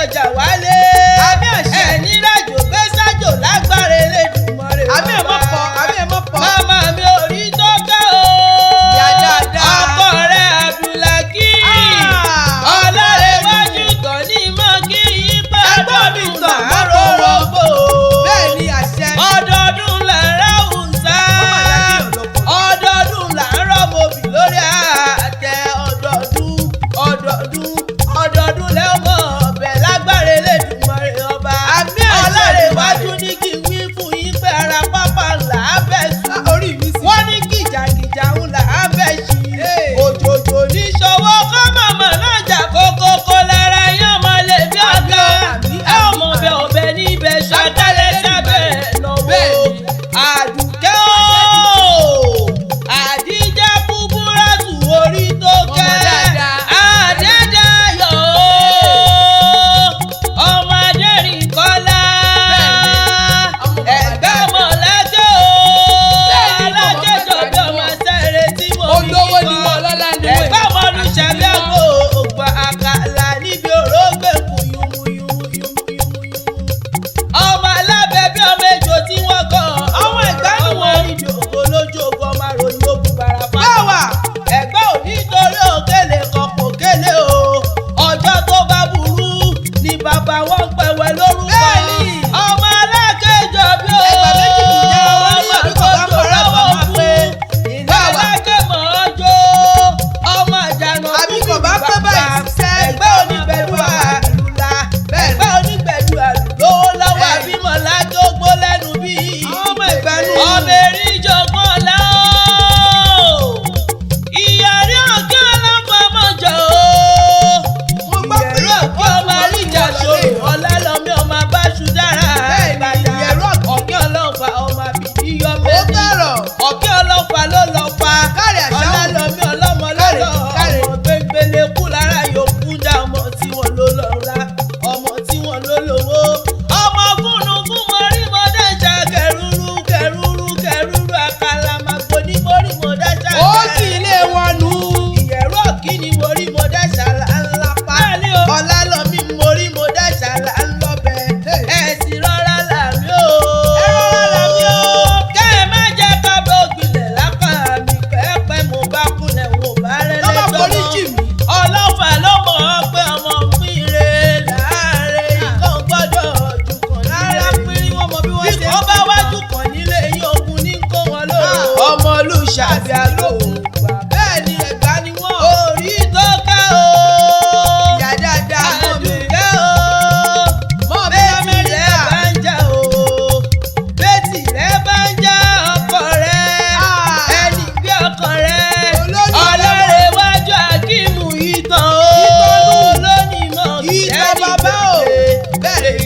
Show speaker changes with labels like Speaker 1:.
Speaker 1: ọjà wálé.
Speaker 2: àmì àṣẹ.
Speaker 1: ẹni rájò gbé sájò lágbára Elédùmarè.
Speaker 2: àmì ẹ̀ mọ́ pọ̀ àmì ẹ̀ mọ́ pọ̀.
Speaker 1: màmá mi ò rí tó ká o.
Speaker 2: ìyá dáadáa.
Speaker 1: ọkọ rẹ̀ Abdulaki. Ọlárẹ̀wájú kan ní mọ́ kí yípa
Speaker 2: ẹgbọ́n mi tàn
Speaker 1: àrò rògbò.
Speaker 2: bẹ́ẹ̀ ni àṣẹ.
Speaker 1: ọdọọdún là ń ráwùsá. ọdọọdún là ń rọ́mọbì lórí àtẹ. ọdọọdún lẹ́wọ̀n ọbẹ̀ lágbára Elédùmarè ọba.
Speaker 2: àmì àṣẹ.
Speaker 1: Ọlárẹ̀wájú ní kí wí fún yín pé ara pápá là á bẹ̀ sùn.
Speaker 2: orí mi sì.
Speaker 1: wọ́n ní kìjàkìjà ń là á bẹ̀ sí. òjòjò ní ṣọwọ́ kọ́ mọ̀mọ́ náà jà kókókó lára yán mọ́ lè bí ọ̀gá. ẹ ò mọ̀ bẹ́ẹ̀ ọbẹ̀ níbẹ̀ ṣọ́tẹ́lẹ̀ sábẹ̀ lọ́wọ́. Àdùkẹ́ o Àdíjà Kúbúrátù orí tó kẹ́. Adédayọ̀ o ọmọ Adérìnkọ́lá. ẹ̀gbẹ́ mọ̀lẹ́jọ́ o alájẹjọ́ bí ọmọ sẹ́rẹ̀ tí mo rí
Speaker 2: olówó ni wọ́n lọ́lá ni wọ́n.
Speaker 1: ẹ̀gbẹ́ ọmọlúṣàbí àgbo ògbà àkàlà níbi òrógbè kù yúmúyúmúyúmúyúmú. ọmọ alábẹ́ bí ọmọ ejò tí wọ́n kọ́.
Speaker 2: àwọn ẹ̀gbá ni
Speaker 1: ọmọ
Speaker 2: wọ́n.
Speaker 1: níbi ògbó lójú ogun ọmọ àròyìn ogun barapa.
Speaker 2: báwa.
Speaker 1: ẹ̀gbẹ́ ò nítorí òkèlè kan kò kélé o. ọjọ́ tó bá burú ni bàbá wọn pẹ̀wẹ́ lórúkọ.
Speaker 2: bẹ́ẹ̀ni.
Speaker 1: ọmọ alákejò bí o.
Speaker 2: ẹgbà méjì kì í jẹ́ ọmọ ní
Speaker 1: ọmọ
Speaker 2: àdúgbò bá ń bọ̀ láti
Speaker 1: lọ́wọ́
Speaker 2: máa pé.
Speaker 1: fún. ìlú alákẹ́mọ̀ ọjọ́ ọmọ àjànà
Speaker 2: àbí kò bá pẹ́ báyìí ṣiṣẹ́.
Speaker 1: ẹgbẹ́ onígbẹ̀dù àlùlá. ẹgbẹ́ onígbẹ̀dù àlùlówó lọ́wọ́ àbímọ lájógbó lẹ́nu bí.
Speaker 2: ọmọ ìgbàanú.
Speaker 1: ọmọ eríjọgbọ́n ọ̀la o. ìyàrí ọ̀gá ọlọ́fọmọjọ o.
Speaker 2: mo gbọ́ pé
Speaker 1: ìyẹ̀rú ọ̀gá ọmọ àríjà ṣòro ọ̀làlọ́mí ọmọ abáṣu dára.
Speaker 2: bẹ́ẹ̀ni, ìyẹ̀rú
Speaker 1: ọ̀gá ọlọ́fà ọmọ àbíbí yọmọ
Speaker 2: ó
Speaker 1: ẹni.
Speaker 2: tọrọ.
Speaker 1: ọ̀gá ọlọ́fà ló lọ pa.
Speaker 2: kárí àṣà wò.
Speaker 1: ọ̀làlọ́mí ọlọ́mọ lọ́lọ́.
Speaker 2: kárí.
Speaker 1: ọmọ gbẹngbẹlẹ kú lára yòókù dá ọmọ tí wọ́n ló lọ́la. ọmọ tí wọ́n ló lówó. ọmọ gúnugún mọ́rí mọ́dájà kẹrúrú àkàlà màgbó ní mọ́rí mọ́dájà.
Speaker 2: ó kì í lé wọn nù.
Speaker 1: ìyẹ̀rú ọ̀kí ni mọ́rí mọ́dájà ńlá pa. Ọlálọ́mí mọ́rí mọ́dájà ńlọ bẹ̀. ẹ sì rọra làmí o.
Speaker 2: ẹ rọra làmí o.
Speaker 1: kẹ́ ẹ má jẹ́ ká bó gbilẹ̀ lápá mi pẹ́ẹ́pẹ́ mo bá kúnlẹ̀ wò bá rẹ́ lẹ́jọ́
Speaker 2: lọ́mọ forí jì mí.
Speaker 1: ọlọ́fà ló mọ̀ ọ́ pé ọmọ pínre láàárẹ̀ ikán gbọ́dọ̀ jù kàn
Speaker 2: rárá
Speaker 1: nílé.
Speaker 2: pínrín wọn mọ bí wọ́n
Speaker 1: bí
Speaker 2: ṣe
Speaker 1: wọ́n bá wájú kàn nílé yín ogun ní kó wọn lóró. ọmọ olùṣàbí àgbo
Speaker 2: bẹ́ẹ̀ ni ẹ̀gbá ni wọ́n.
Speaker 1: orí tó ká o.
Speaker 2: ìyá dáadáa mọ́ mi.
Speaker 1: Àdùkẹ́ o.
Speaker 2: mọ́ mi
Speaker 1: bẹ́ẹ̀tì rẹ̀
Speaker 2: lamẹ́ríkà.
Speaker 1: bá ń jà o. bẹ́ẹ̀tì rẹ̀ bá ń jà ọkọ rẹ̀. ẹni gbé ọkọ rẹ̀.
Speaker 2: olóyún
Speaker 1: Ọlárẹ̀wájú Akíìmù ìtàn o.
Speaker 2: Ìtàn nù.
Speaker 1: lónìí mọ̀
Speaker 2: ìtàn bàbá o. bẹ́ẹ̀ ni